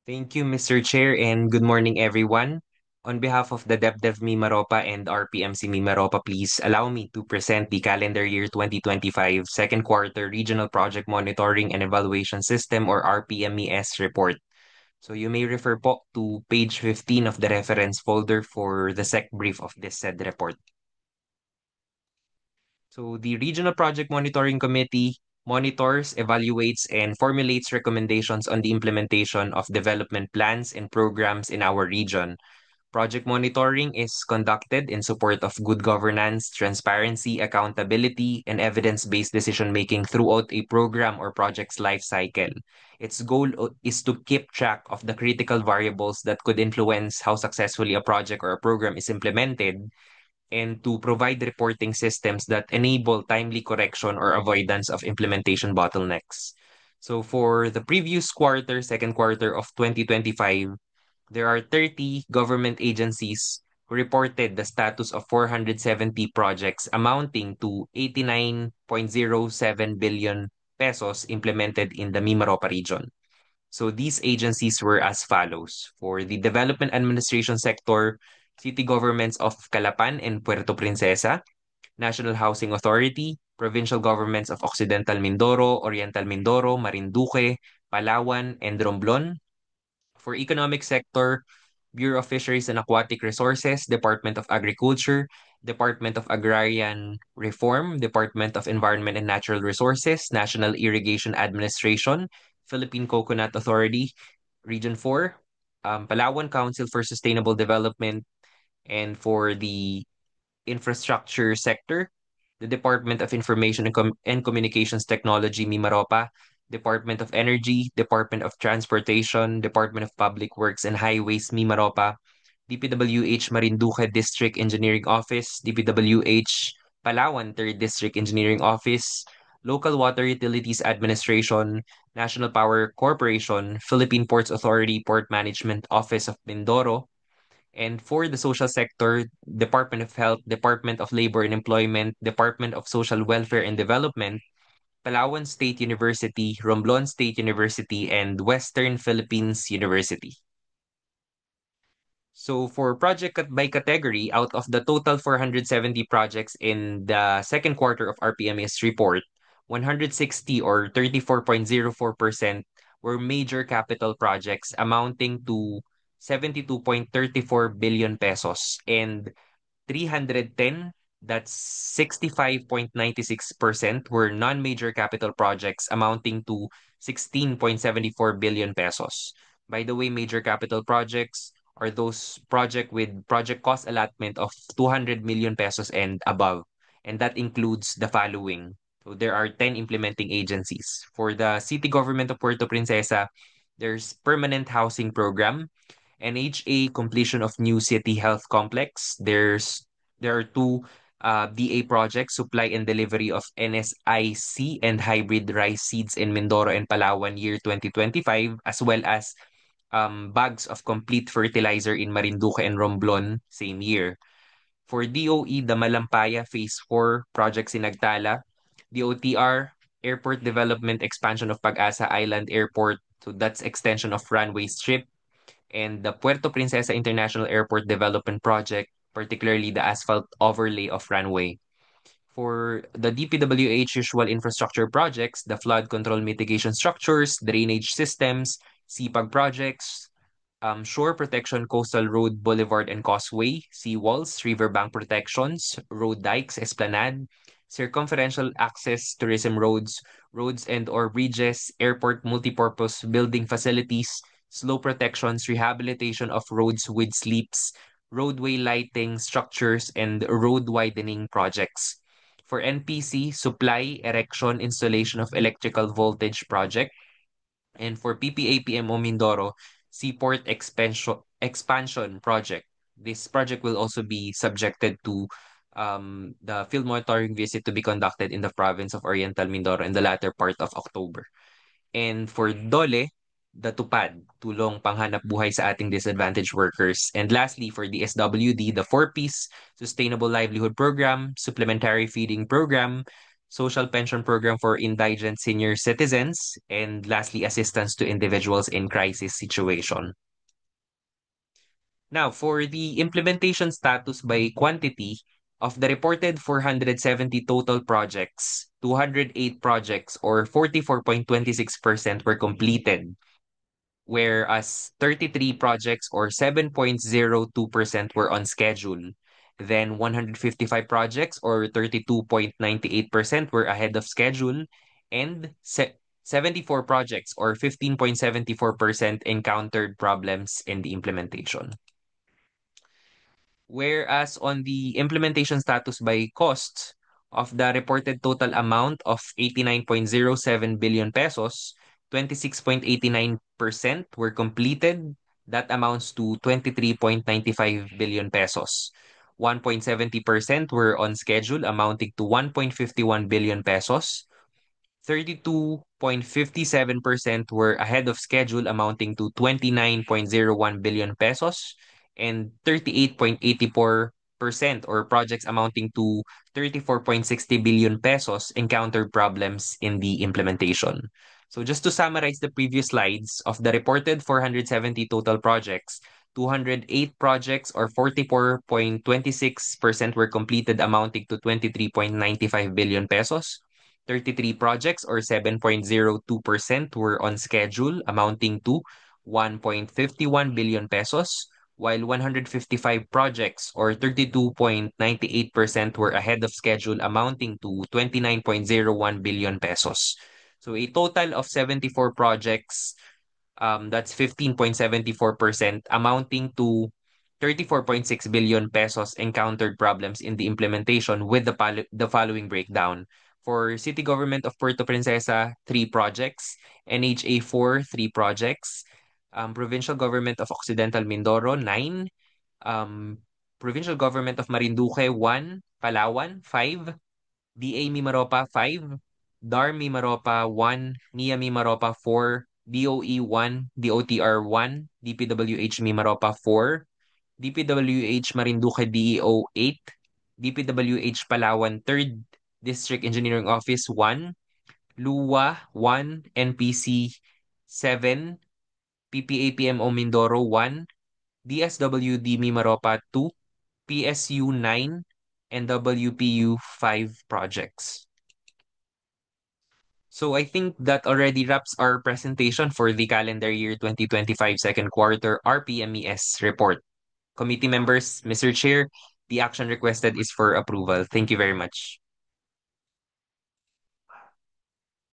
Thank you, Mr. Chair, and good morning, everyone. On behalf of the DepDev Mimaropa and RPMC Mimaropa, please allow me to present the calendar year 2025 second quarter Regional Project Monitoring and Evaluation System or RPMES report. So you may refer po to page 15 of the reference folder for the SEC brief of this said report. So the Regional Project Monitoring Committee monitors, evaluates, and formulates recommendations on the implementation of development plans and programs in our region. Project monitoring is conducted in support of good governance, transparency, accountability, and evidence-based decision-making throughout a program or project's life cycle. Its goal is to keep track of the critical variables that could influence how successfully a project or a program is implemented and to provide reporting systems that enable timely correction or avoidance of implementation bottlenecks. So for the previous quarter, second quarter of 2025, there are 30 government agencies who reported the status of 470 projects amounting to 89.07 billion pesos implemented in the Mimaropa region. So these agencies were as follows. For the development administration sector, city governments of Calapan and Puerto Princesa, National Housing Authority, provincial governments of Occidental Mindoro, Oriental Mindoro, Marinduque, Palawan, and Romblon. For economic sector, Bureau of Fisheries and Aquatic Resources, Department of Agriculture, Department of Agrarian Reform, Department of Environment and Natural Resources, National Irrigation Administration, Philippine Coconut Authority, Region 4, Palawan Council for Sustainable Development, and for the infrastructure sector, the Department of Information and Communications Technology, Mimaropa, Department of Energy, Department of Transportation, Department of Public Works and Highways, Mimaropa, DPWH Marinduque District Engineering Office, DPWH Palawan 3rd District Engineering Office, Local Water Utilities Administration, National Power Corporation, Philippine Ports Authority Port Management Office of Mindoro, and for the social sector, Department of Health, Department of Labor and Employment, Department of Social Welfare and Development, Palawan State University, Romblon State University, and Western Philippines University. So for by category, out of the total 470 projects in the second quarter of RPMS report, 160 or 34.04% were major capital projects amounting to 72.34 billion pesos and 310, that's 65.96% were non-major capital projects amounting to 16.74 billion pesos. By the way, major capital projects are those project with project cost allotment of 200 million pesos and above. And that includes the following. So there are 10 implementing agencies. For the city government of Puerto Princesa, there's permanent housing program, NHA completion of new city health complex. There are two DA projects, supply and delivery of NSIC and hybrid rice seeds in Mindoro and Palawan year 2025, as well as bags of complete fertilizer in Marinduque and Romblon same year. For DOE, the Malampaya Phase 4 projects in Nagtala, DOTR, Airport Development Expansion of Pag-asa Island Airport, so that's extension of runway strip, and the Puerto Princesa International Airport Development Project, particularly the asphalt overlay of runway. For the DPWH usual infrastructure projects, the flood control mitigation structures, drainage systems, CPAG projects, shore protection, coastal road, boulevard and causeway, seawalls, riverbank protections, road dikes, esplanade, circumferential access, tourism roads, roads and or bridges, airport multipurpose building facilities, slope protections, rehabilitation of roads with sleeps, roadway lighting structures, and road widening projects. For NPC, supply, erection, installation of electrical voltage project, and for PPA-PMO Mindoro, Seaport Expansion Project. This project will also be subjected to the field monitoring visit to be conducted in the province of Oriental Mindoro in the latter part of October. And for DOLE, the TUPAD, Tulong Panghanap Buhay sa Ating Disadvantaged Workers. And lastly, for the SWD, the 4-piece Sustainable Livelihood Program, Supplementary Feeding Program, social pension program for indigent senior citizens, and lastly, assistance to individuals in crisis situation. Now, for the implementation status by quantity, of the reported 470 total projects, 208 projects or 44.26% were completed, whereas 33 projects or 7.02% were on schedule. Then 155 projects or 32.98% were ahead of schedule, and 74 projects or 15.74% encountered problems in the implementation. Whereas on the implementation status by cost, of the reported total amount of 89.07 billion pesos, 26.89% were completed. That amounts to 23.95 billion pesos. 1.70% were on schedule, amounting to 1.51 billion pesos. 32.57% were ahead of schedule, amounting to 29.01 billion pesos, and 38.84% or projects amounting to 34.60 billion pesos encountered problems in the implementation. So just to summarize the previous slides, of the reported 470 total projects, 208 projects or 44.26% were completed, amounting to 23.95 billion pesos. 33 projects or 7.02% were on schedule, amounting to 1.51 billion pesos, while 155 projects or 32.98% were ahead of schedule, amounting to 29.01 billion pesos. So a total of 74 projects, that's 15.74%, amounting to 34.6 billion pesos encountered problems in the implementation, with the following breakdown. For City Government of Puerto Princesa, 3 projects. NHA 4, 3 projects. Provincial Government of Occidental Mindoro, 9. Um, Provincial Government of Marinduque, 1. Palawan, 5. DA Mimaropa, 5. DAR Mimaropa, 1. NIA Mimaropa, 4. DOE 1, DOTR 1, DPWH Mimaropa 4, DPWH Marinduque DEO 8, DPWH Palawan 3rd District Engineering Office 1, LUWA 1, NPC 7, PPA PMO Mindoro 1, DSWD Mimaropa 2, PSU 9, and WPU 5 projects. So I think that already wraps our presentation for the calendar year 2025 second quarter RPMES report. Committee members, Mr. Chair, the action requested is for approval. Thank you very much.